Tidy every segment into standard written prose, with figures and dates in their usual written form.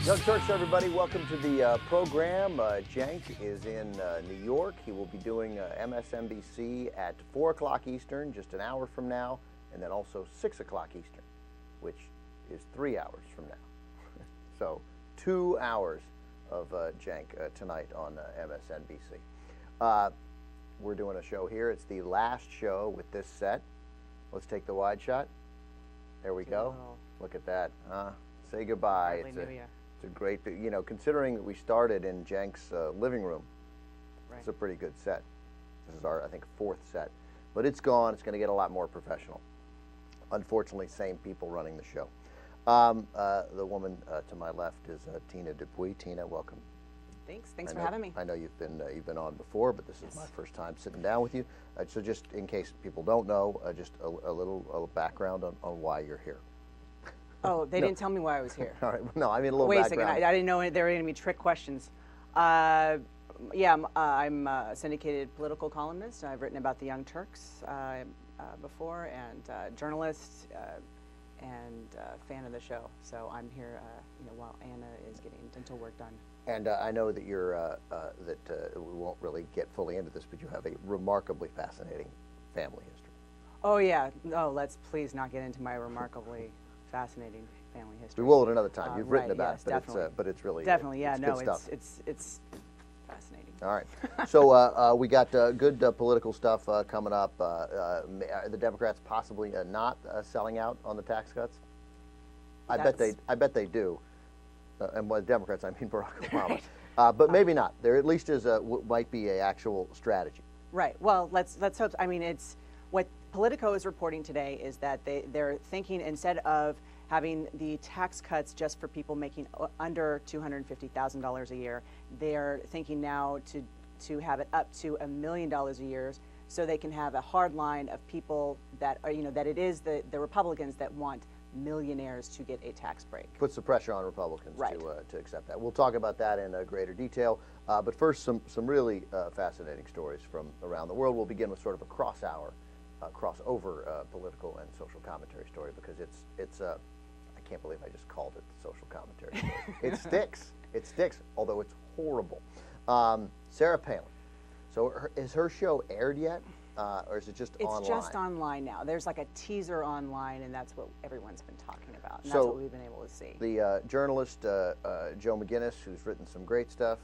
Young Turks, everybody, welcome to the program. Cenk is in New York. He will be doing MSNBC at 4 o'clock Eastern, just an hour from now, and then also 6 o'clock Eastern, which is 3 hours from now. So 2 hours of Cenk tonight on MSNBC. We're doing a show here. It's the last show with this set. Let's take the wide shot. There we go. Look at that. Say goodbye. It's a great, you know, considering that we started in Cenk's living room, right. It's a pretty good set. This is our, I think, 4th set. But it's gone. It's going to get a lot more professional. Unfortunately, same people running the show. The woman to my left is Tina Dupuis. Tina, welcome. Thanks for having me. I know you've been on before, but this is my first time sitting down with you. So just in case people don't know, just a little background on why you're here. Oh, they didn't tell me why I was here. All right. No, I mean a little background. Wait a second. I didn't know there were going to be trick questions. Yeah, I'm a syndicated political columnist. I've written about the Young Turks before, and journalist and fan of the show. So I'm here, while Anna is getting dental work done. And I know that you're we won't really get fully into this, but you have a remarkably fascinating family history. Oh yeah. Oh, let's please not get into my remarkably fascinating family history. We will at another time. You've written right, about yes, it, but it's really definitely yeah. It's No, it's fascinating. All right. So we got good political stuff coming up. Are the Democrats possibly not selling out on the tax cuts? I bet they do. And by the Democrats, I mean Barack Obama. But maybe not. There at least is might be an actual strategy. Right. Well, let's hope. I mean, it's what Politico is reporting today is that they're thinking instead of having the tax cuts just for people making under $250,000 a year, they're thinking now to have it up to $1 million a year, so they can have a hard line of people that are, that it is the Republicans that want millionaires to get a tax break. Puts the pressure on Republicans right. to accept that. We'll talk about that in greater detail. But first, some really fascinating stories from around the world. We'll begin with sort of a crossover political and social commentary story, because it's I can't believe I just called it the social commentary story. It sticks, although it's horrible. Sarah Palin. So is her show aired yet? Or is it just online? It's just online now. There's like a teaser online, and that's what everyone's been talking about. And that's what we've been able to see. The journalist, Joe McGinnis, who's written some great stuff,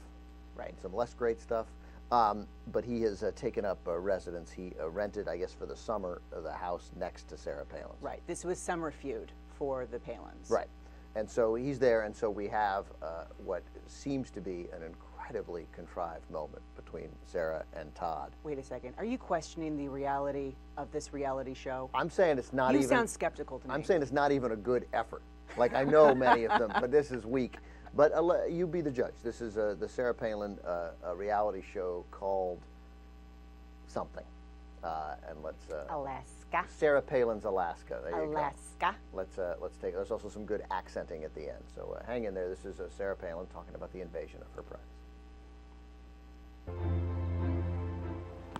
right, and some less great stuff, but he has taken up residence. He rented, I guess, for the summer, the house next to Sarah Palin's. Right. This was summer feud for the Palins. Right. And so he's there, and so we have what seems to be an incredibly contrived moment between Sarah and Todd. Wait a second. Are you questioning the reality of this reality show? I'm saying it's not even... You sound skeptical to me. I'm saying it's not even a good effort. Like, I know many of them, but this is weak. But you be the judge. This is the Sarah Palin reality show called something. And let's... Alaska. Sarah Palin's Alaska. There you Alaska. Go. Let's take... There's also some good accenting at the end. So hang in there. This is Sarah Palin talking about the invasion of her privacy.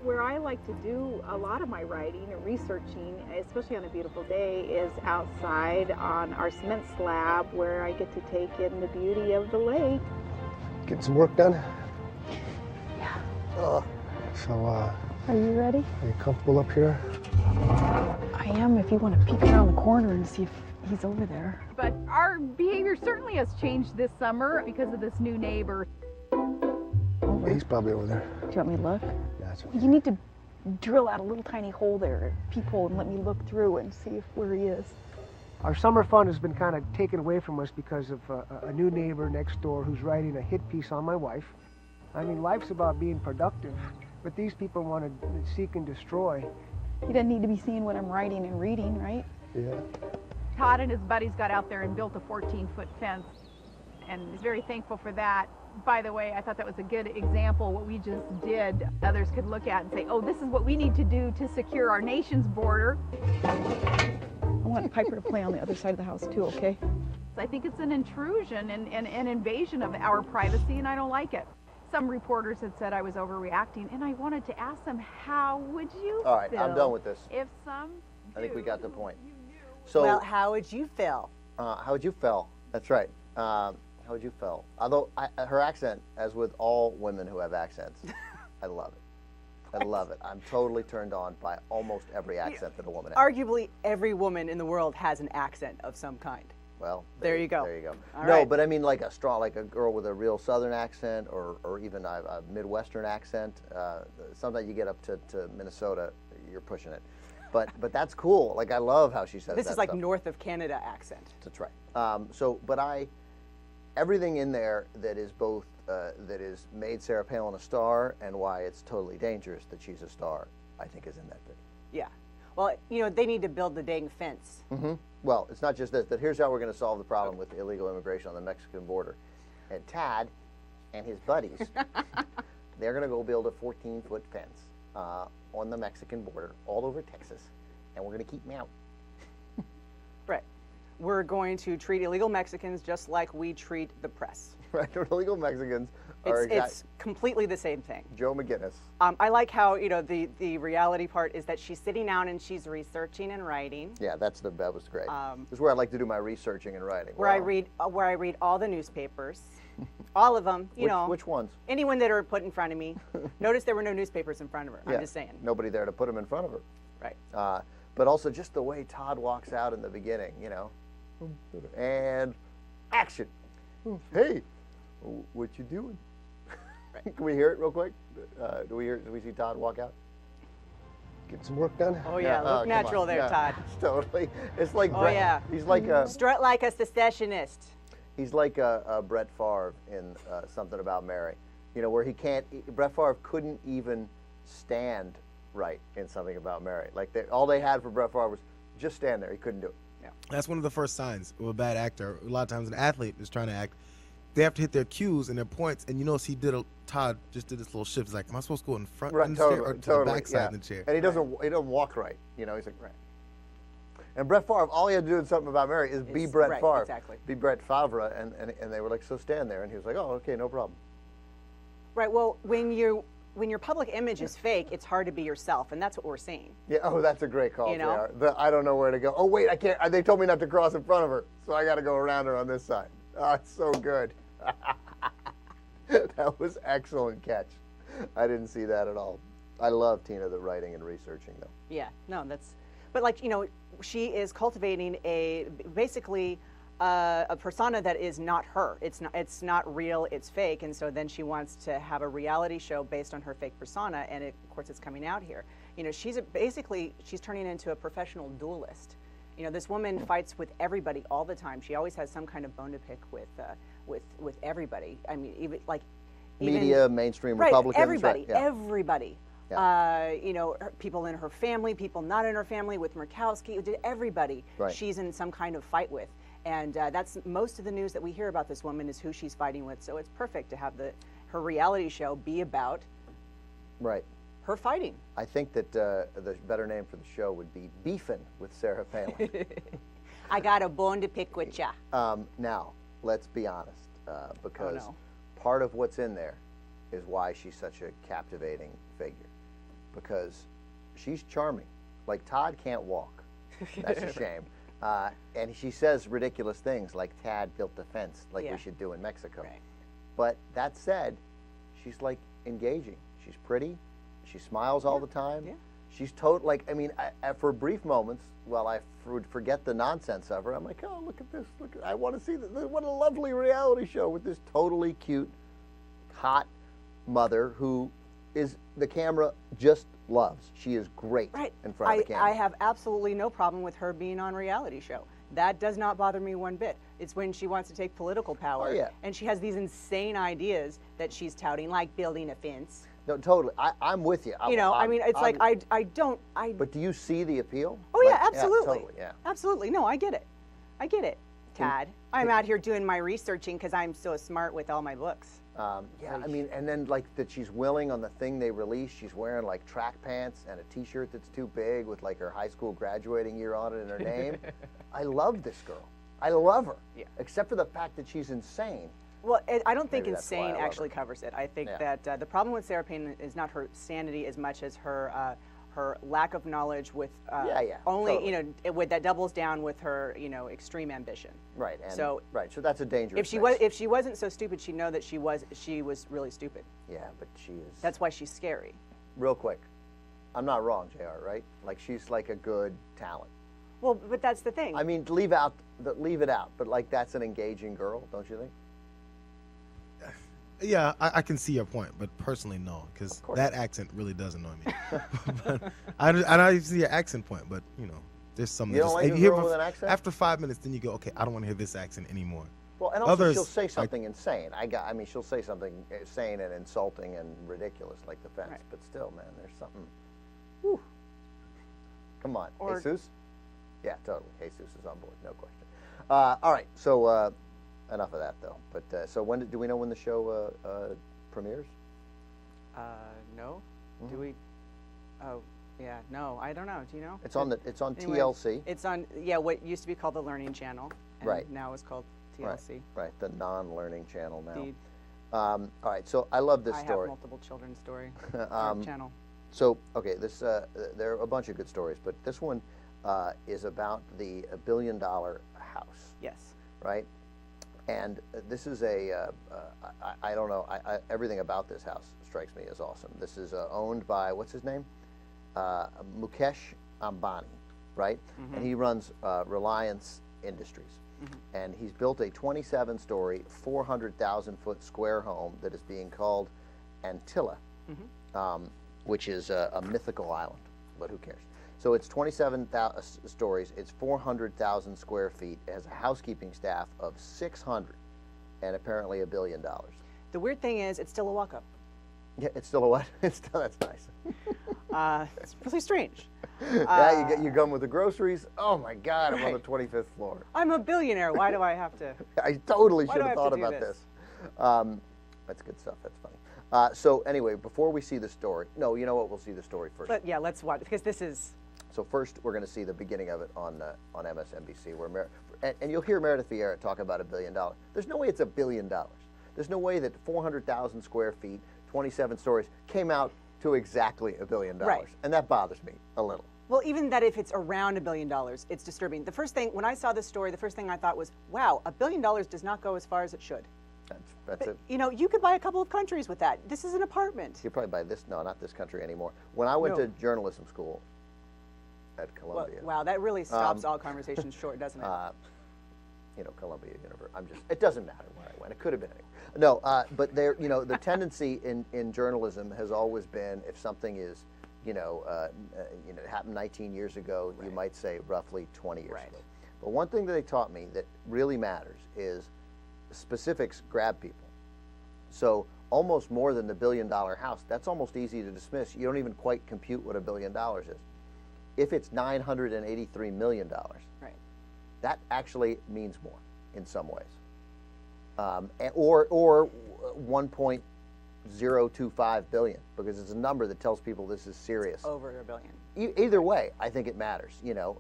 Where I like to do a lot of my writing and researching, especially on a beautiful day, is outside on our cement slab, where I get to take in the beauty of the lake. Getting some work done? Yeah. So, are you ready? Are you comfortable up here? I am, if you want to peek around the corner and see if he's over there. But our behavior certainly has changed this summer because of this new neighbor. Yeah, he's probably over there. Do you want me to look? Yeah, that's okay. You need to drill out a little tiny hole there, peephole, and let me look through and see where he is. Our summer fun has been kind of taken away from us because of a new neighbor next door who's writing a hit piece on my wife. I mean, life's about being productive, but these people want to seek and destroy. He doesn't need to be seeing what I'm writing and reading, right? Yeah. Todd and his buddies got out there and built a 14-foot fence, and he's very thankful for that. By the way, I thought that was a good example. What we just did, others could look at and say, oh, this is what we need to do to secure our nation's border. I want Piper to play on the other side of the house too, okay? I think it's an intrusion and an invasion of our privacy, and I don't like it. Some reporters had said I was overreacting, and I wanted to ask them, how would you feel? All right, I'm done with this. If some I think we got the point. So, well, how would you feel? How would you feel? That's right. How would you feel? Although her accent, as with all women who have accents, I love it. I love it. I'm totally turned on by almost every accent that a woman has. Arguably, every woman in the world has an accent of some kind. Well, there you go. There you go. All no, right. but I mean like a girl with a real Southern accent or even a Midwestern accent. Sometimes you get up to Minnesota, you're pushing it. But that's cool. Like, I love how she says This that is like stuff. north of Canada accent. That's right. Everything in there that is both, that is made Sarah Palin a star and why it's totally dangerous that she's a star, I think is in that video. Yeah. Well, they need to build the dang fence. Mm-hmm. Well, it's not just this, but here's how we're going to solve the problem with illegal immigration on the Mexican border. And Tad and his buddies, they're going to go build a 14-foot fence on the Mexican border all over Texas, and we're going to keep them out. Right. We're going to treat illegal Mexicans just like we treat the press. Right. Illegal Mexicans are It's completely the same thing. Joe McGinnis. I like how the reality part is that she's sitting down and she's researching and writing. Yeah, that was great. This is where I like to do my researching and writing. Where I read all the newspapers, all of them. Which ones? Anyone that are put in front of me. Notice there were no newspapers in front of her. Yeah, I'm just saying. Nobody there to put them in front of her. Right. But also just the way Todd walks out in the beginning, and action. Hey, what you doing? Right. Can we hear it real quick? Do we see Todd walk out? Get some work done. Oh yeah, look natural there, Todd. Totally. It's like yeah. He's like a strut like a secessionist. He's like a Brett Favre in Something About Mary, where he can't. Brett Favre couldn't even stand right in Something About Mary. Like all they had for Brett Favre was just stand there. He couldn't do it. Yeah. That's one of the first signs of a bad actor. A lot of times an athlete is trying to act, they have to hit their cues and their points. And Todd just did this little shift. He's like, am I supposed to go in front of the chair or to the back side of the chair? And he doesn't walk right. He's like, right. And Brett Favre, all he had to do in Something About Mary is be Brett Favre. Exactly. Be Brett Favre. And they were like, so stand there. And he was like, oh, okay, no problem. Right. Well, when your public image is fake, it's hard to be yourself, and that's what we're seeing. Yeah. Oh, that's a great call. I don't know where to go. Oh, wait, I can't. They told me not to cross in front of her, so I got to go around her on this side. Oh, it's so good. That was excellent catch. I didn't see that at all. I love Tina, the writing and researching, though. Yeah. No, but she is cultivating basically a persona that is not her. It's not real. It's fake. And so then she wants to have a reality show based on her fake persona, and of course it's coming out here. She's turning into a professional duelist. This woman fights with everybody all the time. She always has some kind of bone to pick with everybody. I mean, even media, mainstream right, Republicans. Everybody, right, yeah. everybody. Yeah. People in her family, people not in her family, with Murkowski, everybody right. She's in some kind of fight with. And that's most of the news that we hear about this woman is who she's fighting with. So it's perfect to have her reality show be about right. her fighting. I think that the better name for the show would be Beefin' with Sarah Palin. I got a bone to pick with ya. Now, let's be honest, because part of what's in there is why she's such a captivating figure. Because she's charming. Like, Todd can't walk. That's a shame. And she says ridiculous things like Tad built the fence like we should do in Mexico. Right. But that said, she's like engaging. She's pretty. She smiles all the time. Yeah. She's for brief moments, while I would forget the nonsense of her, I'm like, oh, look at this. I want to see this. What a lovely reality show with this totally cute, hot mother who is the camera just loves. She is great in front of the camera. I have absolutely no problem with her being on a reality show. That does not bother me one bit. It's when she wants to take political power and she has these insane ideas that she's touting, like building a fence. No, totally. I'm with you. But do you see the appeal? Oh, yeah, absolutely. Yeah, totally, yeah. Absolutely. No, I get it. Tad. I'm out here doing my researching because I'm so smart with all my books. And then like that she's willing on the thing they released, she's wearing like track pants and a t-shirt that's too big with like her high school graduating year on it in her name. I love this girl. I love her. Yeah. Except for the fact that she's insane. Well, I don't think insane actually covers it. I think that the problem with Sarah Palin is not her sanity as much as her her lack of knowledge with only totally. with that doubles down with her extreme ambition. Right. And so so that's a dangerous. If she wasn't so stupid, she'd know that she was really stupid. Yeah, but she is. That's why she's scary. Real quick, I'm not wrong, JR. Right? Like she's like a good talent. Well, but that's the thing. I mean, leave it out. But like that's an engaging girl, don't you think? Yeah, I can see your point, but personally, no, because that accent really does annoy me. But I see your accent point, but there's some. You don't like a girl with an accent? After 5 minutes, then you go, okay, I don't want to hear this accent anymore. Well, and also she'll say something insane. I mean, she'll say something insane and insulting and ridiculous, like the fence. Right. But still, man, there's something. Whew. Come on, Jesus. Yeah, totally. Jesus is on board, no question. All right, so. Enough of that, though. But so do we know when the show premieres? No. Mm-hmm. Do we? Oh, yeah. No, I don't know. Do you know? It's on TLC. It's on what used to be called the Learning Channel, and right. now is called TLC. Right. The non-learning channel now. Indeed. All right. So I love this story. I have multiple children's story channel. So okay, there are a bunch of good stories, but this one is about the $1 billion house. Yes. Right. And this is I don't know, everything about this house strikes me as awesome. This is owned by, what's his name? Mukesh Ambani, right? Mm-hmm. And he runs Reliance Industries. Mm-hmm. And he's built a 27-story, 400,000-foot square home that is being called Antilla, which is a mythical island, but who cares? So it's 27 stories, it's 400,000 square feet, it has a housekeeping staff of 600, and apparently $1 billion. The weird thing is, it's still a walk-up. Yeah, it's still a what? That's nice. It's really strange. Yeah, you come with the groceries. Oh my God, I'm on the 25th floor. I'm a billionaire. Why do I have to? I totally should have thought about this. That's good stuff. That's funny. So anyway, before we see the story, no, you know what? We'll see the story first. Yeah, let's watch because this is. So first, we're going to see the beginning of it on MSNBC, where and you'll hear Meredith Vieira talk about $1 billion. There's no way it's $1 billion. There's no way that 400,000 square feet, 27 stories, came out to exactly $1 billion. Right. And that bothers me a little. Well, even that if it's around $1 billion, it's disturbing. The first thing, when I saw this story, the first thing I thought was, wow, $1 billion does not go as far as it should. That's it. You could buy a couple of countries with that. This is an apartment. You probably buy this. No, not this country anymore. When I went to journalism school at Columbia. Well, wow, that really stops all conversations short, doesn't it? Columbia University. It doesn't matter where I went. It could have been anywhere. No, but there, the tendency in journalism has always been, if something is, it happened 19 years ago, right. You might say roughly 20 years ago. But one thing that they taught me that really matters is specifics grab people. So almost more than the $1 billion house, that's almost easy to dismiss. You don't even quite compute what $1 billion is. If it's $983 million, right. That actually means more in some ways. Or 1.025 billion, because it's a number that tells people this is serious. Over $1 billion. Either way, I think it matters.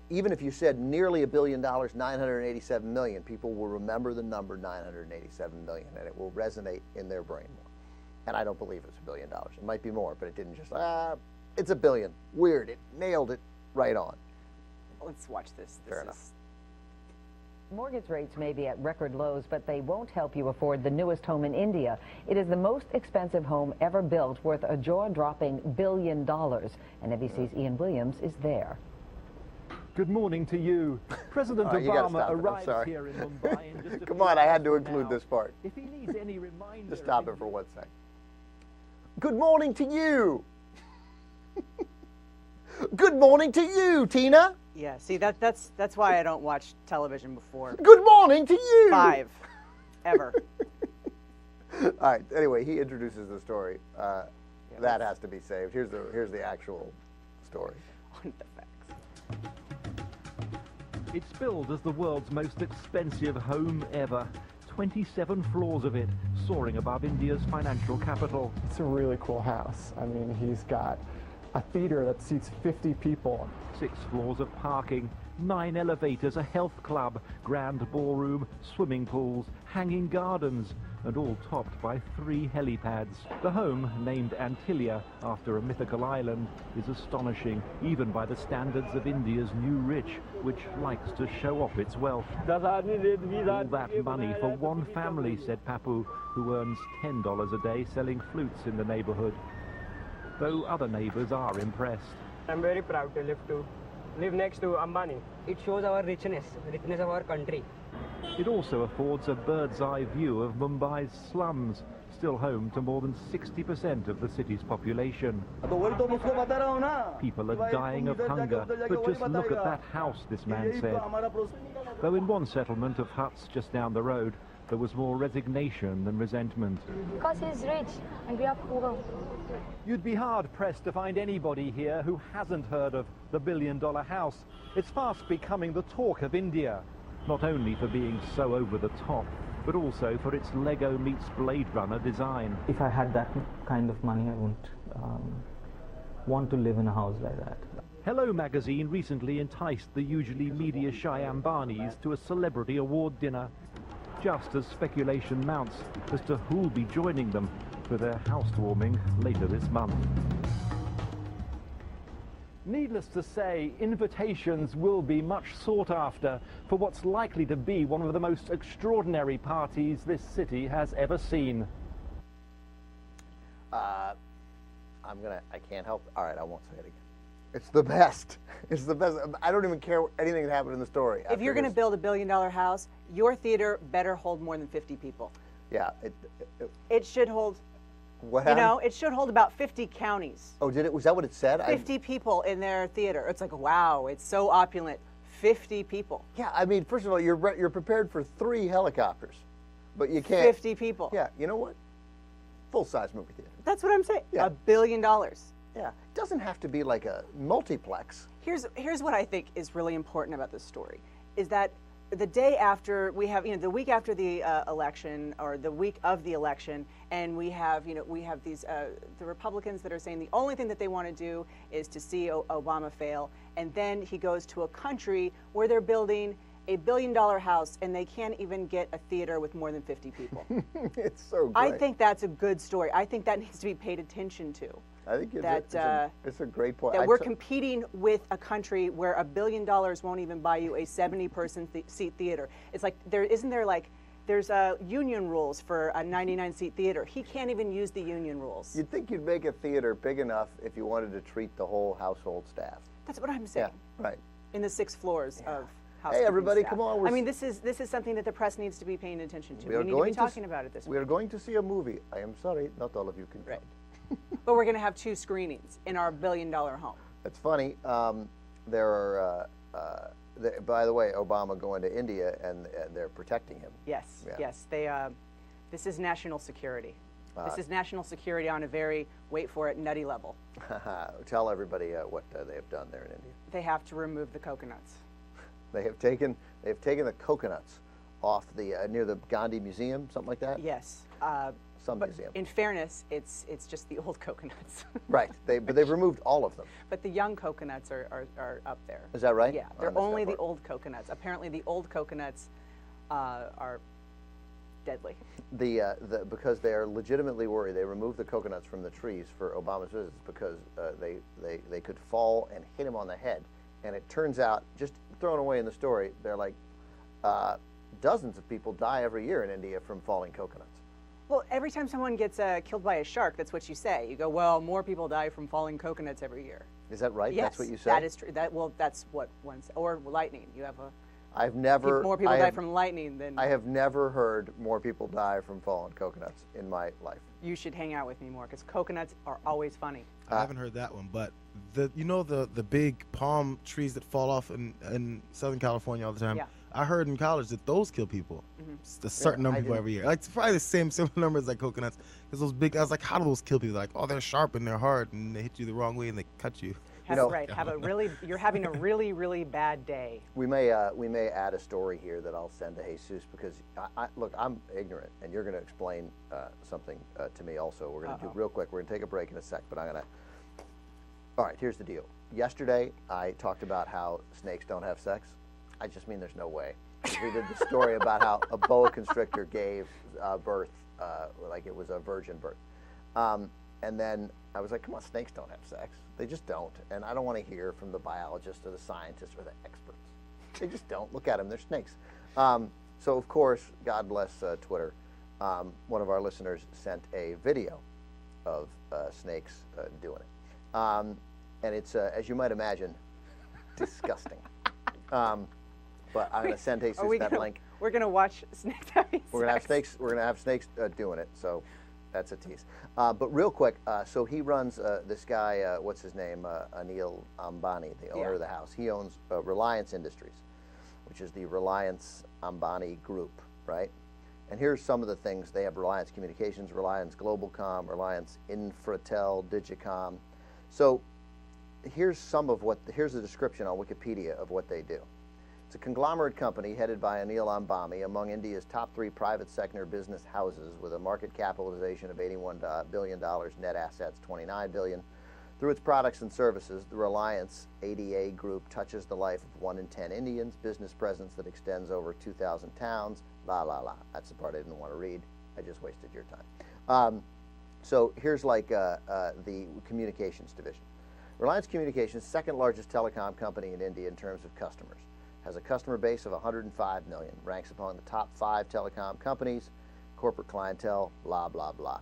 Even if you said nearly $1 billion, 987 million, people will remember the number 987 million, and it will resonate in their brain more. And I don't believe it's $1 billion. It might be more, but it didn't just it's $1 billion. Weird. It nailed it right on. Let's watch this. Fair enough. Mortgage rates may be at record lows, but they won't help you afford the newest home in India. It is the most expensive home ever built, worth a jaw-dropping $1 billion. And NBC's Ian Williams is there. Good morning to you. President Obama arrives here in Mumbai in just a Come on, I had to include this part. If he needs any reminder... Just stop it for 1 second. Good morning to you. Good morning to you, Tina. Yeah, see, that's why I don't watch television before. Good morning to you. 5, ever. All right. Anyway, he introduces the story. That has to be saved. Here's the actual story. On the facts. It's billed as the world's most expensive home ever. 27 floors of it, soaring above India's financial capital. It's a really cool house. I mean, he's got a theater that seats 50 people. 6 floors of parking, 9 elevators, a health club, grand ballroom, swimming pools, hanging gardens. and all topped by 3 helipads. The home, named Antilia after a mythical island, is astonishing, even by the standards of India's new rich, which likes to show off its wealth. All that money for one family, said Papu, who earns $10 a day selling flutes in the neighborhood. Though other neighbors are impressed. I'm very proud to live next to Ambani. It shows our richness of our country. It also affords a bird's-eye view of Mumbai's slums, still home to more than 60% of the city's population. People are dying of hunger, but just look at that house, this man said. Though in one settlement of huts just down the road, there was more resignation than resentment. Because he's rich and we are poor. You'd be hard-pressed to find anybody here who hasn't heard of the billion-dollar house. It's fast becoming the talk of India, not only for being so over the top, but also for its Lego meets Blade Runner design. If I had that kind of money, I wouldn't want to live in a house like that. Hello magazine recently enticed the usually media-shy Ambanis to a celebrity award dinner, just as speculation mounts as to who'll be joining them for their housewarming later this month. Needless to say, invitations will be much sought after for what's likely to be one of the most extraordinary parties this city has ever seen. I can't help. All right, I won't say it again. It's the best. It's the best. I don't even care anything that happened in the story. If you're going to build a billion-dollar house, your theater better hold more than 50 people. Yeah. It should hold. What happened? You know, it should hold about 50 counties. Oh, did it? Was that what it said? 50 people in their theater. It's like, wow, it's so opulent. 50 people. Yeah, I mean, first of all, you're prepared for 3 helicopters, but you can't. 50 people. Yeah, you know what? Full-size movie theater. That's what I'm saying. Yeah. $1 billion. Yeah, it doesn't have to be like a multiplex. Here's what I think is really important about this story, is that the day after we have, the week after the election, or the week of the election, and we have these the Republicans that are saying the only thing that they want to do is to see Obama fail, and then he goes to a country where they're building a $1 billion house and they can't even get a theater with more than 50 people. It's so great. I think that's a good story. I think that needs to be paid attention to. I think it's a great point. That we're competing with a country where $1 billion won't even buy you a 70-person seat theater. It's like there's union rules for a 99-seat theater. He can't even use the union rules. You'd think you'd make a theater big enough if you wanted to treat the whole household staff. That's what I'm saying. Yeah, right. In the 6 floors of housekeeping Hey, everybody, staff. come on. I mean, this is something that the press needs to be paying attention to. We need to be talking about it this week. We are going to see a movie. I am sorry, not all of you can come. Right. But we're going to have 2 screenings in our $1 billion home. It's funny. There are, by the way, Obama going to India, and they're protecting him. Yes, yeah. Yes. This is national security. This is national security on a very, wait for it, nutty level. Tell everybody what they have done there in India. They have to remove the coconuts. They have taken the coconuts off the near the Gandhi Museum, something like that. Yes. Some but museum. In fairness, it's just the old coconuts. Right. But they've removed all of them. But the young coconuts are up there. Is that right? Yeah. They're only the old coconuts. Apparently, the old coconuts are deadly. Because they are legitimately worried. They removed the coconuts from the trees for Obama's visits because they could fall and hit him on the head. And it turns out, just thrown away in the story, they're like dozens of people die every year in India from falling coconuts. Well, every time someone gets killed by a shark, that's what you say. You go, well, more people die from falling coconuts every year. Is that right? Yes, that's what you say? That is true. That's what one says. Or lightning. You have more people die from lightning than... I have never heard more people die from fallen coconuts in my life. You should hang out with me more, because coconuts are always funny. I haven't heard that one, but the big palm trees that fall off in Southern California all the time. Yeah. I heard in college that those kill people. Mm-hmm. It's a certain number of people every year. Like, it's probably the similar numbers like coconuts. Because those big, I was like, how do those kill people? Like, oh, they're sharp and they're hard and they hit you the wrong way and they cut you. Right. You're having a really, really bad day. We may add a story here that I'll send to Jesus, because look, I'm ignorant, and you're going to explain something to me also. We're going to do real quick. We're going to take a break in a sec, but all right, here's the deal. Yesterday, I talked about how snakes don't have sex. I just mean there's no way. We did the story about how a boa constrictor gave birth like it was a virgin birth. And then I was like, come on, snakes don't have sex. They just don't. And I don't want to hear from the biologist or the scientist or the experts. They just don't. Look at them, they're snakes. So of course, God bless Twitter, one of our listeners sent a video of snakes doing it. And it's, as you might imagine, disgusting. But I'm going to send Jesus that link. We're going to watch snakes having sex. We're going to have snakes doing it. So that's a tease. But real quick, so he runs this guy, what's his name? Anil Ambani, the owner of the house. He owns Reliance Industries, which is the Reliance Ambani Group, right? And here's some of the things. They have Reliance Communications, Reliance Globalcom, Reliance Infratel, Digicom. So here's a description on Wikipedia of what they do. It's a conglomerate company headed by Anil Ambani, among India's top 3 private sector business houses, with a market capitalization of $81 billion, net assets $29 billion. Through its products and services, the Reliance ADA Group touches the life of 1 in 10 Indians, business presence that extends over 2,000 towns, la la la. That's the part I didn't want to read. I just wasted your time. So here's like the communications division. Reliance Communications, second largest telecom company in India in terms of customers, has a customer base of 105 million, ranks among the top 5 telecom companies, corporate clientele, blah, blah, blah.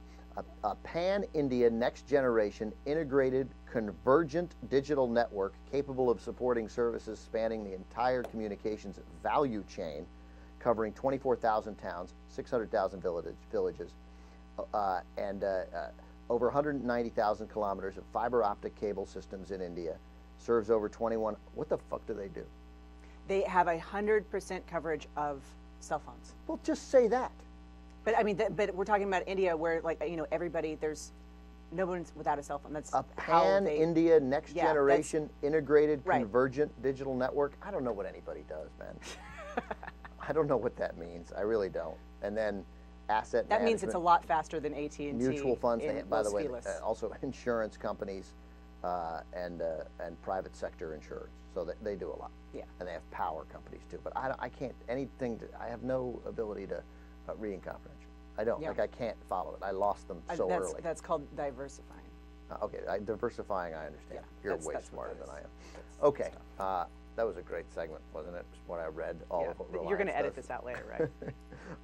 A pan-India, next-generation, integrated, convergent digital network capable of supporting services spanning the entire communications value chain, covering 24,000 towns, 600,000 villages, and over 190,000 kilometers of fiber optic cable systems in India, serves over 21. What the fuck do they do? They have 100% coverage of cell phones. Well, just say that. But I mean, but we're talking about India, where everybody, no one's without a cell phone. That's a pan-India, next-generation, integrated, convergent digital network. I don't know what anybody does, man. I don't know what that means. I really don't. And then asset that means it's a lot faster than AT&T. Mutual funds, by the way, also insurance companies and private sector insurers. So they do a lot. Yeah. And they have power companies too. But I can't, I have no ability to reading comprehension. I don't. Like, I can't follow it. I lost them so early. That's called diversifying. Okay, diversifying, I understand. Yeah, You're way smarter than I am. Okay, that was a great segment, wasn't it? What I read, all of what Reliance You're going to edit does. this out later, right?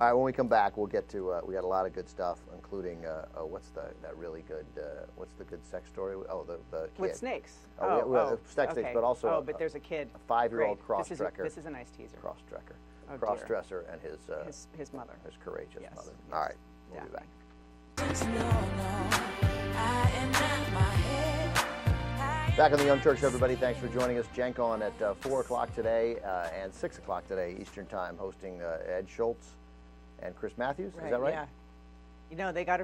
All right, when we come back, we'll get to, we got a lot of good stuff, including, what's the good sex story? Oh, the kid. With snakes. Snakes, but also. Oh, but there's a kid. A 5-year-old cross-dresser. This is a nice teaser. Cross-dresser. Oh, Cross-dresser and his mother. His courageous mother. Yes. All right, we'll be back. Back on the Young Turks, everybody. Thanks for joining us. Cenk on at 4 o'clock today and 6 o'clock today Eastern Time, hosting Ed Schultz and Chris Matthews. Right, is that right? Yeah. They got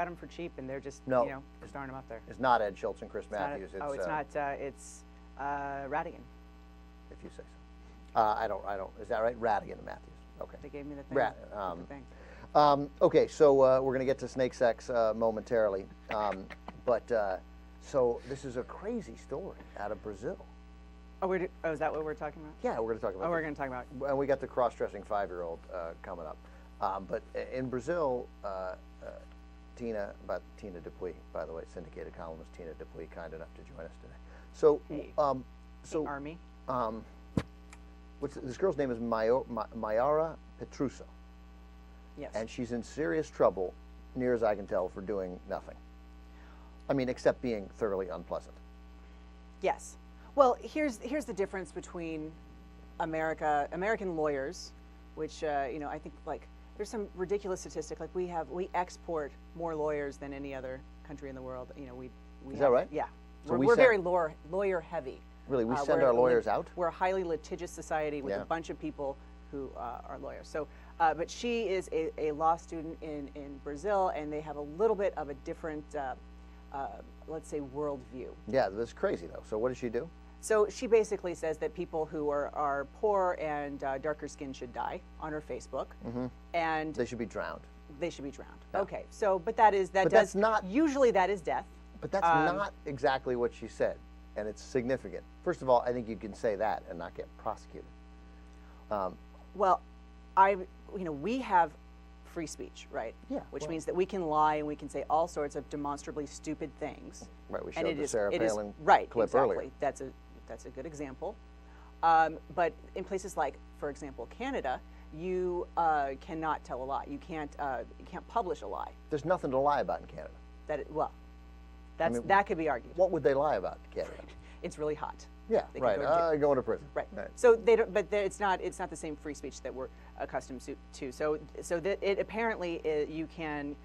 him for cheap, and they're just throwing him up there. It's not Ed Schultz and Chris Matthews. It's not. It's Radigan. If you say so. I don't. Is that right? Radigan and Matthews. Okay. They gave me the thing. Okay, so we're going to get to snake sex momentarily, so this is a crazy story out of Brazil. Is that what we're talking about? Yeah, we're going to talk about. We're going to talk about. And we got the cross-dressing 5-year-old coming up, but in Brazil, Tina Dupuy, by the way, syndicated columnist Tina Dupuy, kind enough to join us today. So, the Army. This girl's name is Mayara Petruso. Yes. And she's in serious trouble, near as I can tell, for doing nothing. I mean, except being thoroughly unpleasant. Yes. Well, here's the difference between American lawyers, which I think there's some ridiculous statistic, like we export more lawyers than any other country in the world. Is that right? Yeah. So we're very lawyer heavy. Really, we send our lawyers out? We're a highly litigious society with a bunch of people who are lawyers. So, but she is a law student in Brazil, and they have a little bit of a different, let's say, worldview. Yeah, that's crazy, though. So what does she do? So she basically says that people who are poor and darker skinned should die on her Facebook, and they should be drowned. They should be drowned. Yeah. Okay, so but that's not usually that is death. But that's not exactly what she said. And it's significant. First of all, I think you can say that and not get prosecuted. Well, we have free speech, right? Yeah. Which means that we can lie and we can say all sorts of demonstrably stupid things. Right. We showed the Sarah Palin right, clip exactly. earlier. That's a good example. But in places like, for example, Canada, you cannot tell a lie. You can't publish a lie. There's nothing to lie about in Canada. That could be argued. What would they lie about in Canada? It's really hot. Yeah, right. Going to prison. Right. So they don't. But it's not the same free speech that we're accustomed to. So that it apparently you can.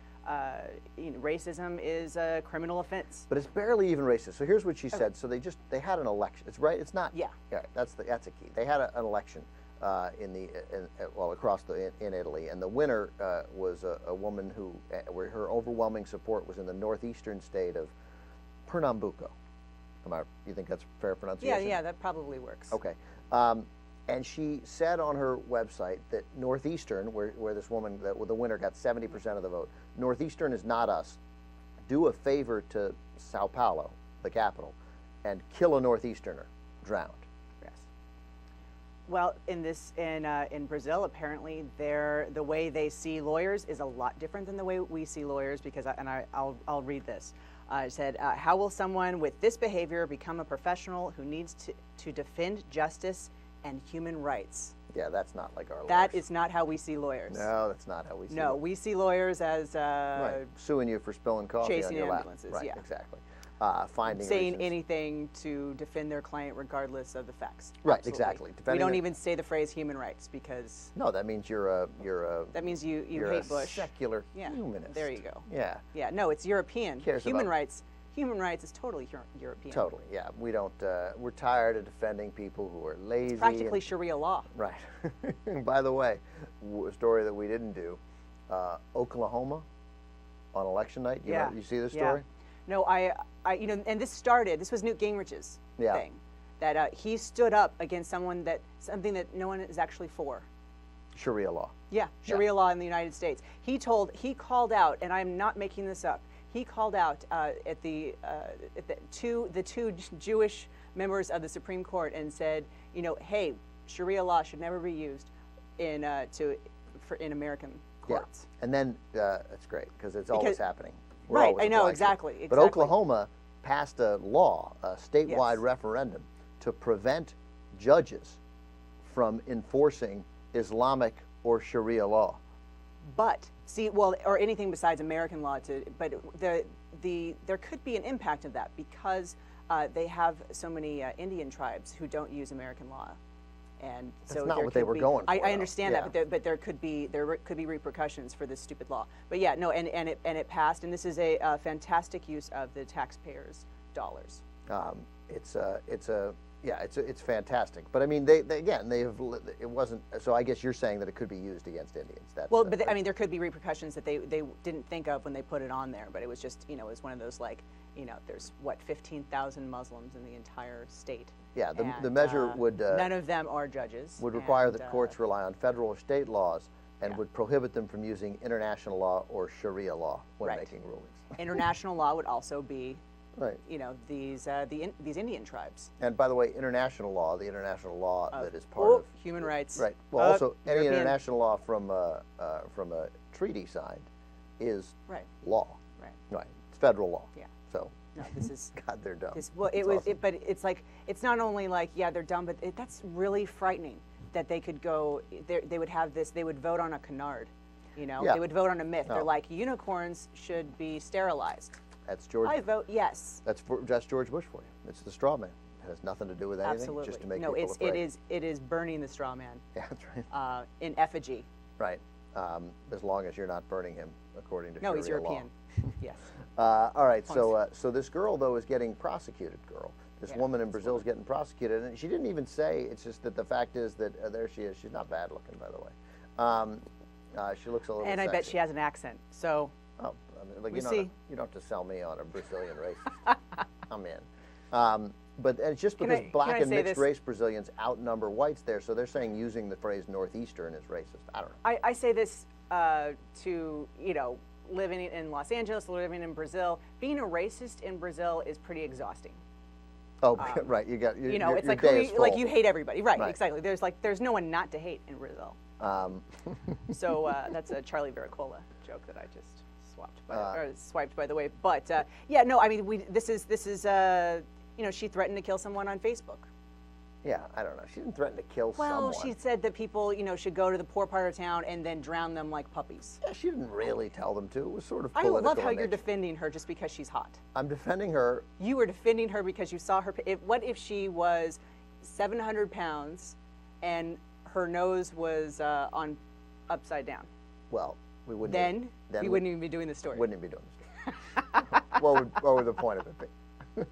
Racism is a criminal offense. But it's barely even racist. So here's what she said. So they had an election. It's right. It's not. Yeah. Yeah. That's a key. They had an election across in Italy, and the winner was a woman where her overwhelming support was in the northeastern state of Pernambuco. You think that's fair pronunciation? Yeah, that probably works. Okay. And she said on her website that Northeastern, where this woman, the winner, got 70% of the vote, Northeastern is not us. Do a favor to Sao Paulo, the capital, and kill a Northeasterner, drowned. Yes. Well, in Brazil, apparently, the way they see lawyers is a lot different than the way we see lawyers. I'll read this. It said, how will someone with this behavior become a professional who needs to defend justice and human rights? Yeah, that's not like our lawyers. That is not how we see lawyers. No, that's not how we see No, we see lawyers as right. Suing you for spilling coffee on your ambulances, lap. Right, yeah. exactly. Finding saying reasons. anything to defend their client regardless of the facts. Right, Absolutely. Exactly. We don't even say the phrase human rights because no, that means you're a that means you you're hate a Bush. Secular yeah. humanist. There you go. Yeah. Yeah. No, it's European. Human rights. Human rights is totally European. Totally, yeah. We don't. We're tired of defending people who are lazy. It's practically Sharia law. Right. By the way, a story that we didn't do: Oklahoma on election night. You see this story? No, and this was Newt Gingrich's thing, that he stood up against something that no one is actually for. Sharia law. Yeah, Sharia law in the United States. He called out, and I'm not making this up. He called out at the two Jewish members of the Supreme Court and said, hey, Sharia law should never be used in American courts. Yeah. And then that's great because it's always happening. Right, I know, exactly. But Oklahoma passed a law, a statewide referendum, to prevent judges from enforcing Islamic or Sharia law. But or anything besides American law. But there could be an impact of that because they have so many Indian tribes who don't use American law, and that's not what they were going for. I understand that, but there could be repercussions for this stupid law. But yeah, no, and it passed, and this is a fantastic use of the taxpayers' dollars. It's fantastic. But I mean, it wasn't. So I guess you're saying that it could be used against Indians. There could be repercussions that they didn't think of when they put it on there. But it was just, it was one of those there's 15,000 Muslims in the entire state. Yeah, the measure would. None of them are judges. Would require that courts rely on federal or state laws and would prohibit them from using international law or Sharia law when making rulings. International law would also be. Right. These Indian tribes. And by the way, the international law that is part of human rights. Right. Well, also any international law from a treaty side is law. Right. Right. It's federal law. Yeah. So. No, this is. God, they're dumb. But it's like it's not only like they're dumb, but that's really frightening that they could go. They would have this. They would vote on a canard. They would vote on a myth. They're like unicorns should be sterilized. That's George. I vote yes. That's George Bush for you. It's the straw man. It has nothing to do with anything. Absolutely. Just to make people afraid. it is burning the straw man. Yeah, that's right. In effigy. Right. As long as you're not burning him, according to Sharia law. No, he's European. Yes. All right. So this girl though is getting prosecuted. This woman in Brazil is getting prosecuted, and she didn't even say. It's just that the fact is that there she is. She's not bad looking, by the way. She looks a little. And sexy. I bet she has an accent. So. Oh, you don't have to sell me on a Brazilian racist. I'm in. But it's just because black and mixed race Brazilians outnumber whites there, so they're saying using the phrase Northeastern is racist. I don't know. I say this to, living in Los Angeles, living in Brazil. Being a racist in Brazil is pretty exhausting. Oh, right. You got you know, it's like like you hate everybody, right? Exactly. There's no one not to hate in Brazil. So that's a Charlie Viricola joke that I just swiped by the way. But yeah, no, I mean, this is you know, she threatened to kill someone on Facebook. Yeah, I don't know. She didn't threaten to kill someone. Well, she said that people, you know, should go to the poor part of town and then drown them like puppies. Yeah, she didn't really tell them to. It was sort of political. I love how you're defending her just because she's hot. I'm defending her. You were defending her because you saw her. What if she was 700 pounds and her nose was on upside down? Well, we wouldn't. Then we wouldn't even be doing the story. Wouldn't even be doing the story. what would the point of it be?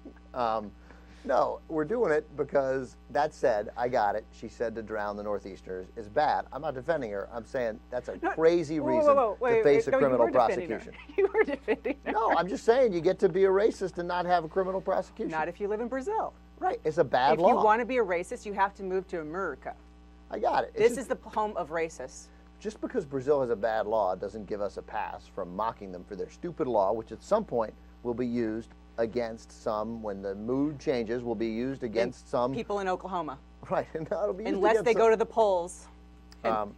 No, we're doing it because that said, I got it. She said to drown the Northeasterners is bad. I'm not defending her. I'm saying that's a crazy reason to face a criminal prosecution. You were defending her. No, I'm just saying you get to be a racist and not have a criminal prosecution. Not if you live in Brazil. Right. It's a bad law. If you want to be a racist, you have to move to America. I got it. This is the home of racists. Just because Brazil has a bad law doesn't give us a pass from mocking them for their stupid law, which at some point will be used against some, when the mood changes, will be used against some people in Oklahoma. Right, and that'll be used unless they go to the polls and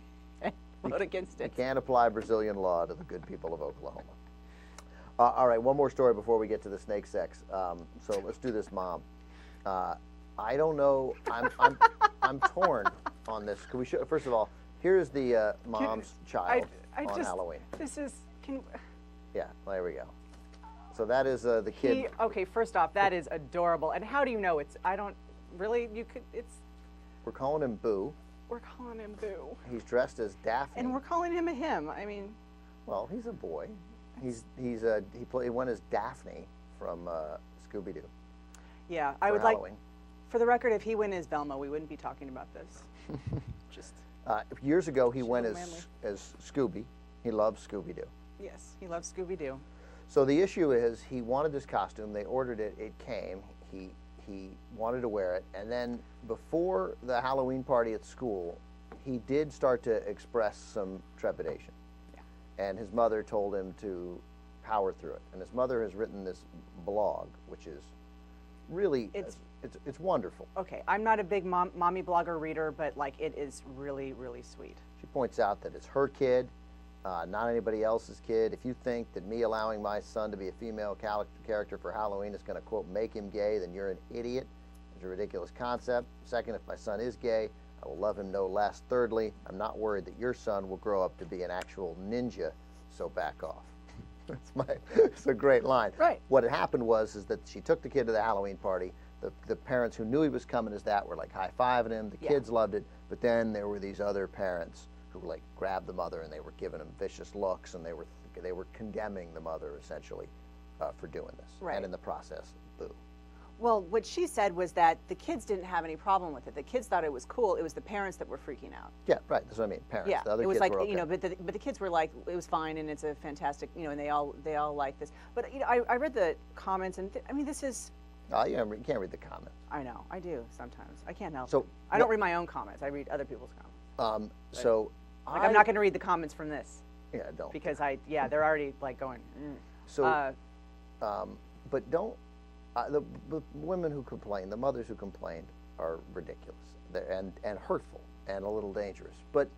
vote against it. You can't apply Brazilian law to the good people of Oklahoma. All right, one more story before we get to the snake sex. So let's do this, Mom. I don't know. I'm torn on this. Can we show? First of all, here's the mom's child on Halloween. This is. Yeah, there we go. So that is the kid. Okay, first off, that is adorable. And how do you know it's? I don't really. You could. It's. We're calling him Boo. We're calling him Boo. He's dressed as Daphne. And we're calling him a him. I mean. Well, he's a boy. He went as Daphne from Scooby Doo. Yeah, I would Halloween. like. For the record, if he went as Velma, we wouldn't be talking about this. Just. Years ago, he went as Scooby. He loved Scooby Doo. Yes, he loves Scooby Doo. So the issue is, he wanted this costume. They ordered it. It came. He wanted to wear it. And then before the Halloween party at school, he did start to express some trepidation. Yeah. And his mother told him to power through it. And his mother has written this blog, which is really it's wonderful. Okay, I'm not a big mommy blogger reader, but like it is really, really sweet. She points out that it's her kid. Not anybody else's kid. If you think that me allowing my son to be a female character for Halloween is going to, quote, make him gay, then you're an idiot. It's a ridiculous concept. Second, if my son is gay, I will love him no less. Thirdly, I'm not worried that your son will grow up to be an actual ninja, so back off. It's a great line. Right. What had happened was that she took the kid to the Halloween party. The parents who knew he was coming as that were like high-fiving him. The kids loved it. But then there were these other parents who like grabbed the mother and they were giving him vicious looks, and they were condemning the mother essentially for doing this. Right. And in the process, boo. Well, what she said was that the kids didn't have any problem with it. The kids thought it was cool. It was the parents that were freaking out. Yeah, right. That's what I mean. Parents. Yeah, the other it was kids like were okay. you know, but the kids were like, it was fine and it's a fantastic, you know, and they all like this. But you know, I read the comments and I mean, this is. Oh, yeah, you can't read the comments. I know, I do sometimes. I can't help it. I don't read my own comments. I read other people's comments. Like I'm not going to read the comments from this. Yeah, don't. Because they're already like going. So, but don't. The women who complain, the mothers who complained, are ridiculous and hurtful and a little dangerous. But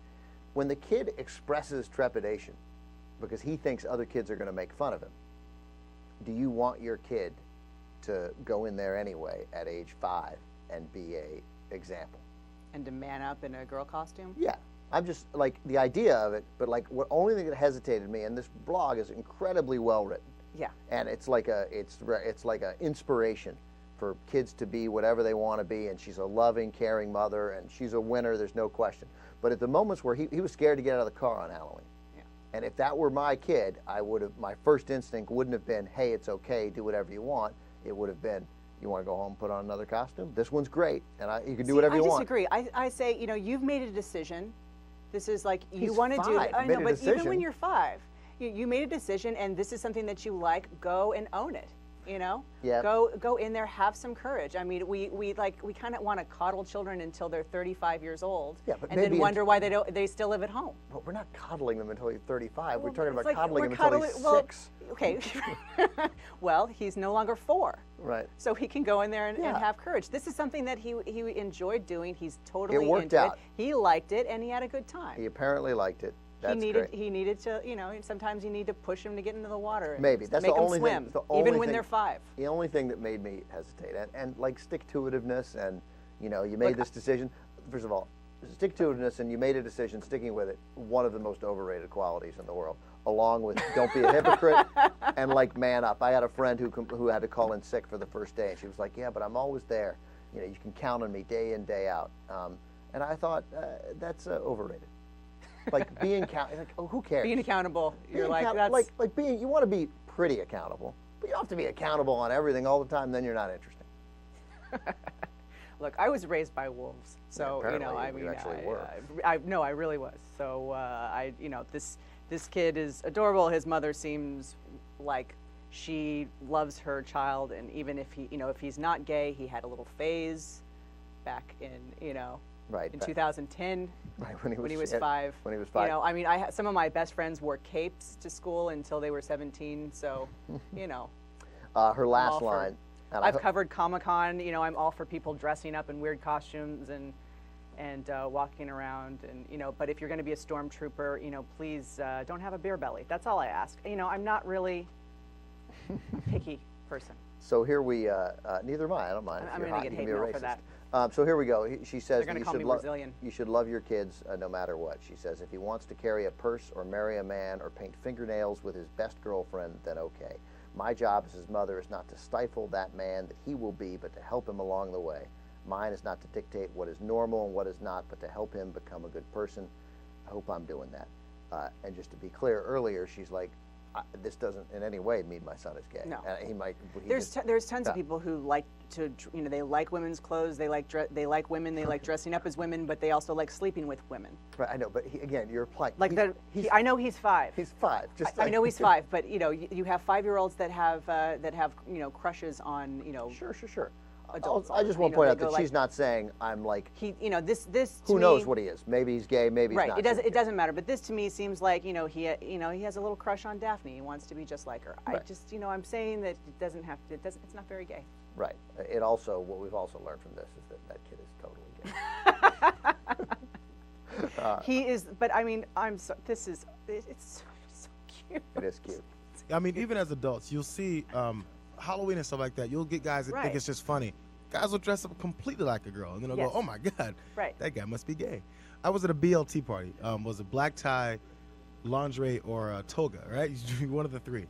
when the kid expresses trepidation because he thinks other kids are going to make fun of him, do you want your kid to go in there anyway at age 5 and be a example? And to man up in a girl costume? Yeah. I'm just like the idea of it, but like what only thing that hesitated me, and this blog is incredibly well written. Yeah. And it's like a inspiration for kids to be whatever they want to be, and she's a loving, caring mother, and she's a winner, there's no question. But at the moments where he was scared to get out of the car on Halloween. Yeah. And if that were my kid, my first instinct wouldn't have been, hey, it's okay, do whatever you want. It would have been, you want to go home and put on another costume? This one's great, and you can do whatever you want. I disagree. I say, you know, you've made a decision. This is like, you want to do it. I know, but even when you're 5, you made a decision, and this is something that you like, go and own it. You know, yeah. Go in there, have some courage. I mean, we kind of want to coddle children until they're 35 years old, and then wonder why they still live at home. But we're not coddling them until you're 35. Well, we're talking about like coddling them until he's 6. Okay. Well, he's no longer 4. Right. So he can go in there and have courage. This is something that he enjoyed doing. He's totally it worked into out. it. He liked it, and he had a good time. He apparently liked it. That's He needed to, you know, sometimes you need to push him to get into the water. And Maybe. That's make the only him swim, thing. The only even when thing, they're 5. The only thing that made me hesitate, and like stick-to-itiveness, and you know, you made this decision. First of all, stick-to-itiveness, and you made a decision, sticking with it. One of the most overrated qualities in the world, along with don't be a hypocrite and like man up. I had a friend who had to call in sick for the first day, and she was like, "Yeah, but I'm always there. You know, you can count on me day in, day out." And I thought that's overrated. Like being like, oh, who cares? Being accountable. You're like that's like being. You want to be pretty accountable, but you don't have to be accountable on everything all the time. Then you're not interesting. Look, I was raised by wolves, so yeah, you know, I mean, I really was. So you know, this kid is adorable. His mother seems like she loves her child, and even if he's not gay, he had a little phase back in, you know. Right. In 2010, right, when he was 5. When he was 5. You know, I mean, some of my best friends wore capes to school until they were 17. So, you know. Her last line. I've covered Comic-Con. You know, I'm all for people dressing up in weird costumes and walking around. And you know, but if you're going to be a stormtrooper, you know, please don't have a beer belly. That's all I ask. You know, I'm not really a picky person. So here we. Neither am I. I don't mind. I'm going to get hate mail for that. So here we go. She says that you should love your kids no matter what. She says if he wants to carry a purse or marry a man or paint fingernails with his best girlfriend, then okay. My job as his mother is not to stifle that man that he will be, but to help him along the way. Mine is not to dictate what is normal and what is not, but to help him become a good person. I hope I'm doing that. And just to be clear, earlier she's like, this doesn't in any way mean my son is gay. No. He might. There's tons of people who like to, you know, they like women's clothes, they like women, they like dressing up as women, but they also like sleeping with women. Right, I know, but again, you're applying. Like I know he's 5. He's 5. I know he's 5, but you know, you have 5-year-olds that have you know, crushes on, you know. Sure. Adults. I just want to point out that she's not saying I'm like. You know, this. Who knows what he is? Maybe he's gay. Maybe he's not. Right. It doesn't matter. But this to me seems like, you know, he has a little crush on Daphne. He wants to be just like her. Right. I just, you know, I'm saying that it doesn't have to. It's not very gay. Right. It also, what we've also learned from this is that kid is totally gay. He is, but I mean, it's so cute. It is cute. I mean, even as adults, you'll see Halloween and stuff like that. You'll get guys that think it's just funny. Guys will dress up completely like a girl, and then they'll go, "Oh my God, that guy must be gay." I was at a BLT party. Was a black tie, lingerie, or a toga? Right, you one of the 3.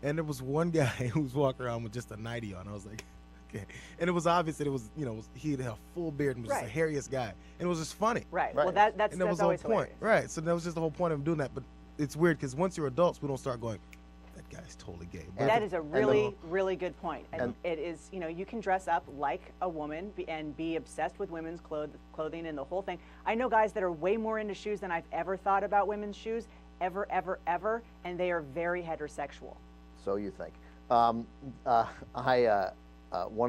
And there was one guy who was walking around with just a nightie on. I was like, okay. And it was obvious that it was, you know, he had a full beard and was just the hairiest guy. And it was just funny. Right. Well, that's was always the whole point. Hilarious. Right. So that was just the whole point of him doing that. But it's weird because once you're adults, we don't start going, that guy's totally gay. But that is a really good point. And it is, you know, you can dress up like a woman and be obsessed with women's clothing and the whole thing. I know guys that are way more into shoes than I've ever thought about women's shoes, ever, and they are very heterosexual. So you think. One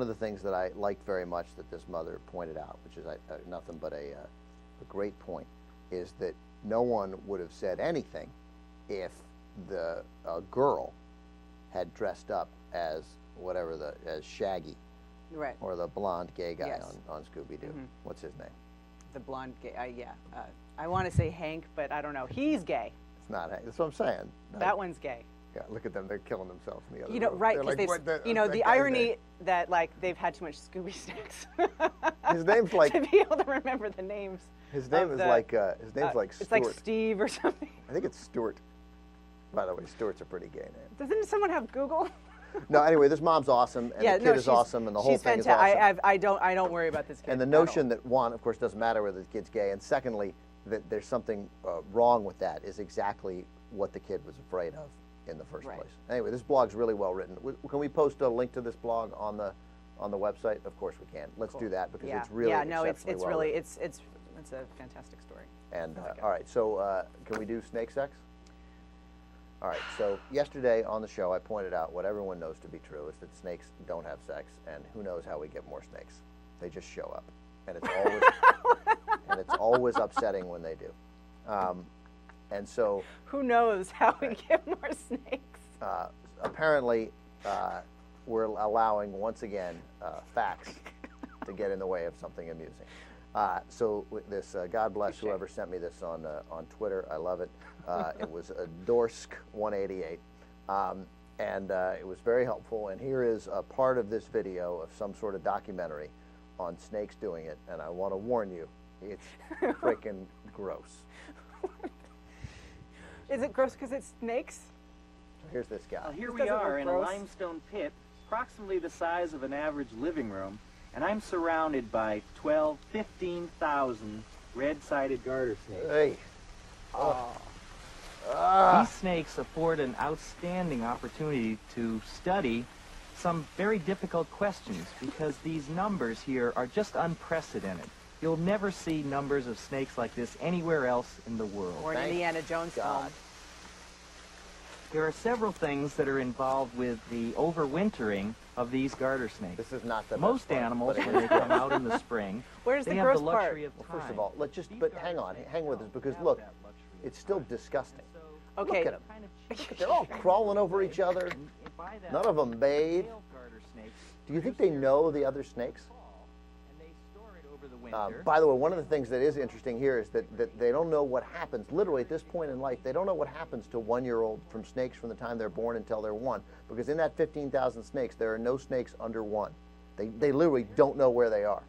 of the things that I liked very much that this mother pointed out, which is nothing but a great point, is that no one would have said anything if the girl had dressed up as as Shaggy, right, or the blonde gay guy on Scooby-Doo. Mm-hmm. What's his name? The blonde gay. I want to say Hank, but I don't know. He's gay. It's not Hank. That's what I'm saying. That one's gay. Yeah, look at them. They're killing themselves in the other room. You know, right, because the irony that, like, they've had too much Scooby snacks. His name's like... to be able to remember the names. His name is like Stuart. It's like Steve or something. I think it's Stuart. By the way, Stuart's a pretty gay name. Doesn't someone have Google? No, anyway, this mom's awesome, and the kid is awesome, and the whole thing is awesome. I don't worry about this kid. And the notion that, one, of course, doesn't matter whether the kid's gay, and secondly, that there's something wrong with that is exactly what the kid was afraid of in the first place. Anyway, this blog's really well written. Can we post a link to this blog on the website? Of course we can. Let's do that because it's really it's really it's a fantastic story. And all right, so can we do snake sex? All right, so yesterday on the show I pointed out what everyone knows to be true is that snakes don't have sex, and who knows how we get more snakes. They just show up, and it's always upsetting when they do. And so, who knows how we get more snakes? Apparently, we're allowing, once again, facts to get in the way of something amusing. So with this, God bless whoever sent me this on Twitter. I love it. It was Dorsk188, and it was very helpful. And here is a part of this video of some sort of documentary on snakes doing it. And I want to warn you, it's freaking gross. Is it gross because it's snakes? Here's this guy. Well, here we are in a limestone pit, approximately the size of an average living room, and I'm surrounded by 15,000 red-sided garter snakes. Hey. These snakes afford an outstanding opportunity to study some very difficult questions because these numbers here are just unprecedented. You'll never see numbers of snakes like this anywhere else in the world. Or an Indiana Jones film. There are several things that are involved with the overwintering of these garter snakes. This is not the most animals when they come out in the spring. Where's they the have gross the luxury part? of time. First of all, but hang with us because look, it's still disgusting. Okay. Look at them. They're all crawling over each other. None of them bathe. Do you think they know the other snakes? By the way, one of the things that is interesting here is that they don't know what happens. Literally, at this point in life, they don't know what happens to one-year-old from snakes from the time they're born until they're 1. Because in that 15,000 snakes, there are no snakes under 1. They literally don't know where they are.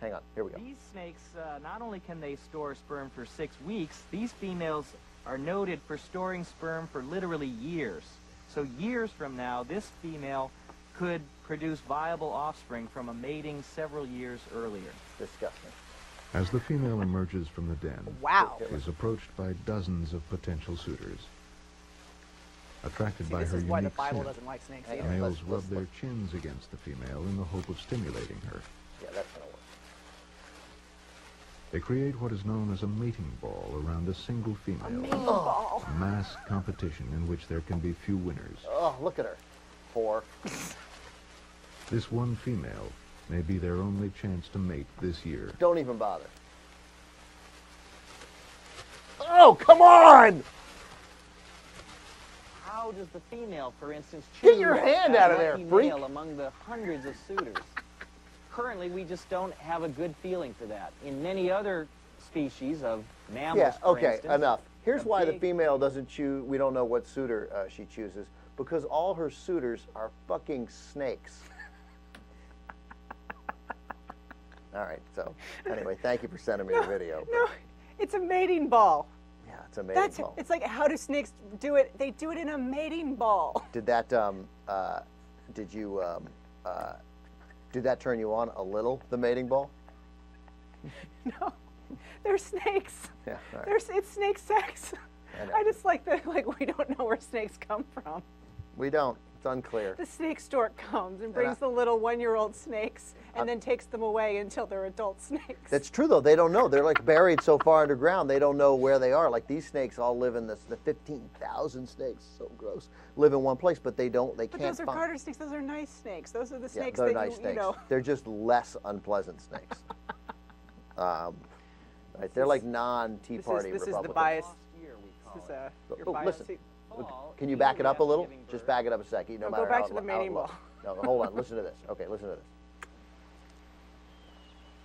Hang on, here we go. These snakes, not only can they store sperm for 6 weeks, these females are noted for storing sperm for literally years. So years from now, this female could produce viable offspring from a mating several years earlier. Disgusting. As the female emerges from the den, she is approached by dozens of potential suitors. Attracted by this her is why the unique Bible scent, doesn't like snakes the either. males rub their chins against the female in the hope of stimulating her. Yeah, that's gonna work. They create what is known as a mating ball around a single female. A mating ball. A mass competition in which there can be few winners. Oh, look at her. 4. This one female may be their only chance to mate this year. Don't even bother. Oh, come on! How does the female, for instance, Get choose your hand that out of there, lucky freak! male among the hundreds of suitors? Currently, we just don't have a good feeling for that. In many other species of mammals, Yeah, for okay, instance, enough. Here's why the big- female doesn't choose, we don't know what suitor she chooses, because all her suitors are fucking snakes. All right, so anyway, thank you for sending me the video. No, it's a mating ball. Yeah, it's a mating ball. It's like, how do snakes do it? They do it in a mating ball. Did that, did that turn you on a little, the mating ball? No, they're snakes. Yeah, all right. It's snake sex. I just like that, like, we don't know where snakes come from. We don't. It's unclear. The snake stork comes and brings the little 1-year-old snakes and then takes them away until they're adult snakes. That's true, though. They don't know. They're like buried so far underground, they don't know where they are. Like these snakes all live in the 15,000 snakes, so gross, live in one place, but they can't But those are garter snakes. Those are nice snakes. Those are the snakes they're that nice snakes. you know. They're just less unpleasant snakes. Right, they're like non-Tea Party This Republicans. is the bias. This is your Oh, bias. listen. Can you back it up a little? Just back it up a second. No, No, go back to the mating ball. No, hold on. Listen to this. Okay, listen to this.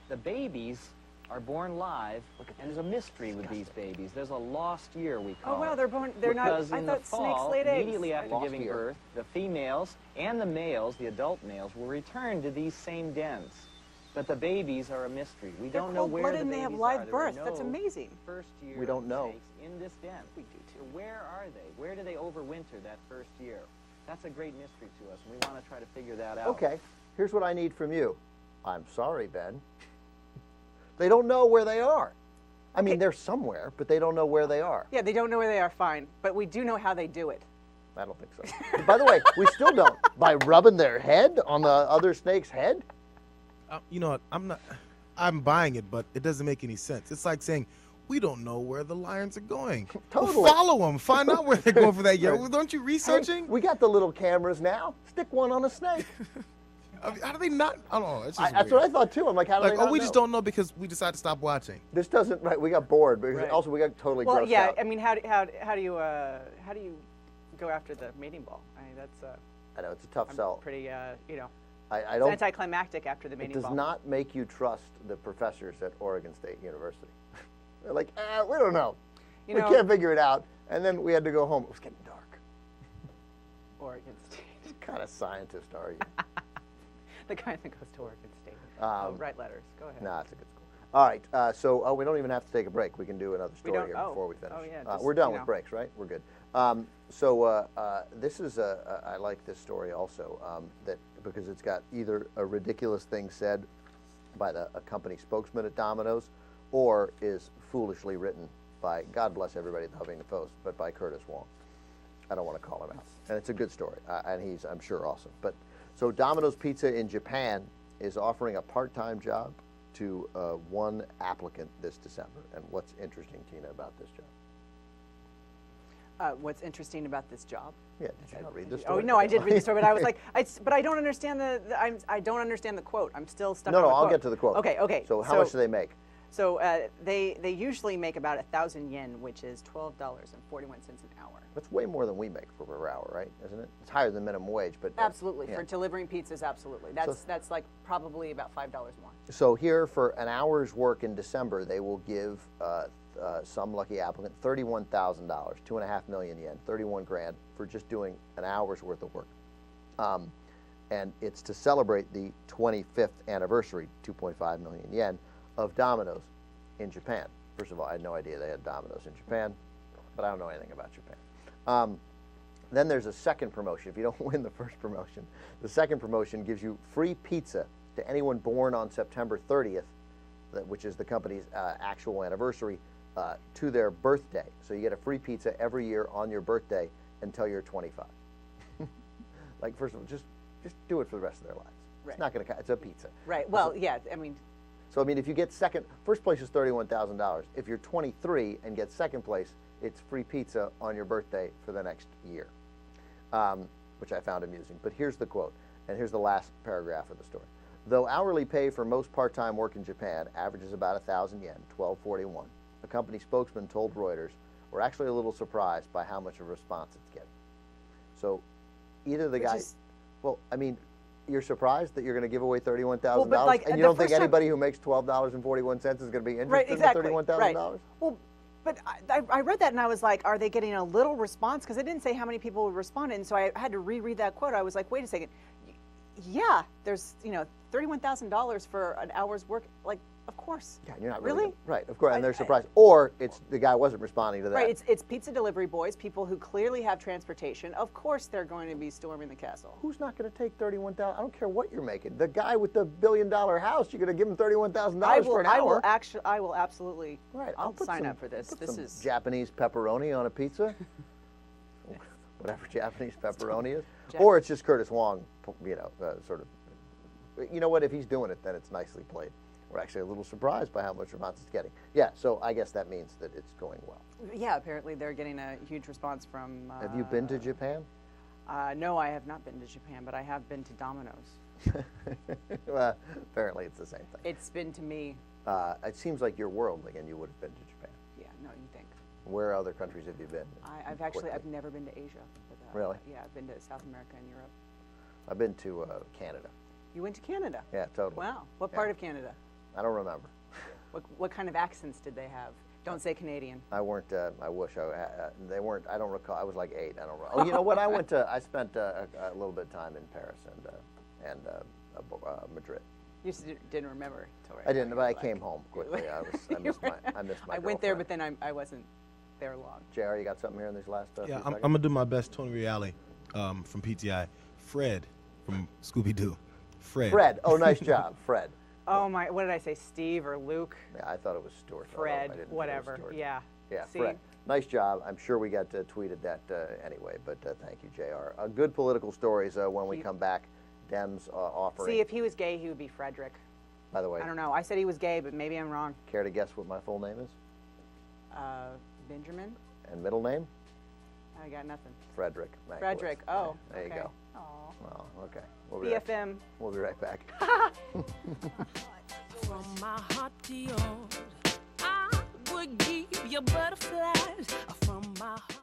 The babies are born live, and there's a mystery with these babies. There's a lost year, we call it. Oh wow, they're born. They're not. Because I in thought the snakes fall, laid eggs. immediately after Lost giving year. birth, the females and the males, the adult males, will return to these same dens. But the babies are a mystery. We don't know where the They're cold-blooded and they have babies live are. There were birth. That's no amazing. First year We don't know. snakes in this den. We do too. Where are they? Where do they overwinter that first year? That's a great mystery to us, and we want to try to figure that out. Okay, here's what I need from you. I'm sorry, Ben. They don't know where they are. I mean, they're somewhere, but they don't know where they are. Yeah, they don't know where they are. Fine, but we do know how they do it. I don't think so. By the way, we still don't. By rubbing their head on the other snake's head? You know what? I'm buying it, but it doesn't make any sense. It's like saying, we don't know where the lions are going. Totally. Well, follow them. Find out where they're going for that year. Well, aren't you researching? Hey, we got the little cameras now. Stick one on a snake. I mean, how do they not? I don't know. It's just That's what I thought too. I'm like, how do they not we know? just don't know because we decided to stop watching. This doesn't. Right, we got bored, but also we got totally grossed yeah. out. I mean, how do you go after the mating ball? I mean, that's. I know it's a tough sell. Pretty, you know, I don't. It's anticlimactic after the meeting. It does not make you trust the professors at Oregon State University. They're like, we don't know. We can't figure it out. And then we had to go home. It was getting dark. Oregon State. What kind of scientist are you? The guy that goes to Oregon State. Write letters. Go ahead. Nah, it's a good school. All right. So we don't even have to take a break. We can do another story here before we finish. Oh, yeah. We're done with breaks, right? We're good. This is I like this story also because it's got either a ridiculous thing said by a company spokesman at Domino's, or is foolishly written by, God bless everybody at the Huffington Post, but by Curtis Wong. I don't want to call him out. And it's a good story, and he's, I'm sure, awesome. But so Domino's Pizza in Japan is offering a part-time job to one applicant this December. And what's interesting, Tina, about this job? What's interesting about this job? Yeah, did you not read the story? Oh no, I did read the story, but I was like, but I don't understand I don't understand the quote. I'm still stuck. No, on the I'll quote. get to the quote. Okay. So how much do they make? So they usually make about 1,000 yen, which is $12.41 an hour. That's way more than we make per hour, right? Isn't it? It's higher than minimum wage, but absolutely for delivering pizzas, absolutely. That's like probably about $5 more. So here, for an hour's work in December, they will give some lucky applicant $31,000, 2.5 million yen, 31 grand for just doing an hour's worth of work. And it's to celebrate the 25th anniversary, 2.5 million yen, of Domino's in Japan. First of all, I had no idea they had Domino's in Japan, but I don't know anything about Japan. Then there's a second promotion. If you don't win the first promotion, the second promotion gives you free pizza to anyone born on September 30th, which is the company's actual anniversary, to their birthday. So you get a free pizza every year on your birthday until you're 25. Like, first of all, just do it for the rest of their lives. Right. It's not going to. It's a pizza. Right. Well, yeah. I mean. So I mean, if you get first place is $31,000. If you're 23 and get second place, it's free pizza on your birthday for the next year, which I found amusing. But here's the quote, and here's the last paragraph of the story. Though hourly pay for most part-time work in Japan averages about 1,000 yen, $12.41, the company spokesman told Reuters, we're actually a little surprised by how much of a response it's getting. So either the guy, well, I mean, you're surprised that you're going to give away $31,000, and you don't think anybody who makes $12.41 is going to be interested in $31,000? Right. Well, but I read that and I was like, are they getting a little response? Because it didn't say how many people would respond, and so I had to reread that quote. I was like, wait a second. Yeah, there's $31,000 for an hour's work. Like, of course. Yeah, you're not really right. Of course, and they're surprised. Or it's the guy wasn't responding to that. Right. It's pizza delivery boys, people who clearly have transportation. Of course, they're going to be storming the castle. Who's not going to take $31,000? I don't care what you're making. The guy with the $1 billion house, you're going to give him $31,000 for an hour. I will absolutely. Right. I'll sign up for this. This is Japanese pepperoni on a pizza. Whatever Japanese pepperoni is, or it's just Curtis Wong, sort of. You know what? If he's doing it, then it's nicely played. We're actually a little surprised by how much response it's getting. Yeah, so I guess that means that it's going well. Yeah, apparently they're getting a huge response from. Have you been to Japan? No, I have not been to Japan, but I have been to Domino's. Well, apparently it's the same thing. It's been to me. It seems like you're worldly, and you would have been to Japan. Yeah, no, you think. Where other countries have you been? I've never been to Asia. But, really? Yeah, I've been to South America and Europe. I've been to Canada. You went to Canada? Yeah, totally. Wow. What part of Canada? I don't remember. What kind of accents did they have? Don't say Canadian. I weren't. I wish they weren't. I don't recall. I was like 8. I don't. Oh, you know what? I spent a little bit of time in Paris and Madrid. You didn't remember. I didn't, but I came home quickly. I missed my I went there, but then I wasn't there long. JR, you got something here in these last yeah, I'm going to do my best Tony Reale from PTI. Fred from Scooby-Doo. Fred. Oh, nice job, Fred. Oh, my. What did I say, Steve or Luke? Yeah, I thought it was Stuart. Fred, whatever. Yeah. Yeah, See? Fred. Nice job. I'm sure we got tweeted that anyway, but thank you, JR. Good political stories when we come back. Dems offering. See, if he was gay, he would be Frederick. By the way. I don't know. I said he was gay, but maybe I'm wrong. Care to guess what my full name is? Benjamin. And middle name? I got nothing. Frederick. Frederick. Oh. There you go. Oh. Well, okay. BFM. We'll be right back. From my heart to yours, I would give you butterflies from my heart.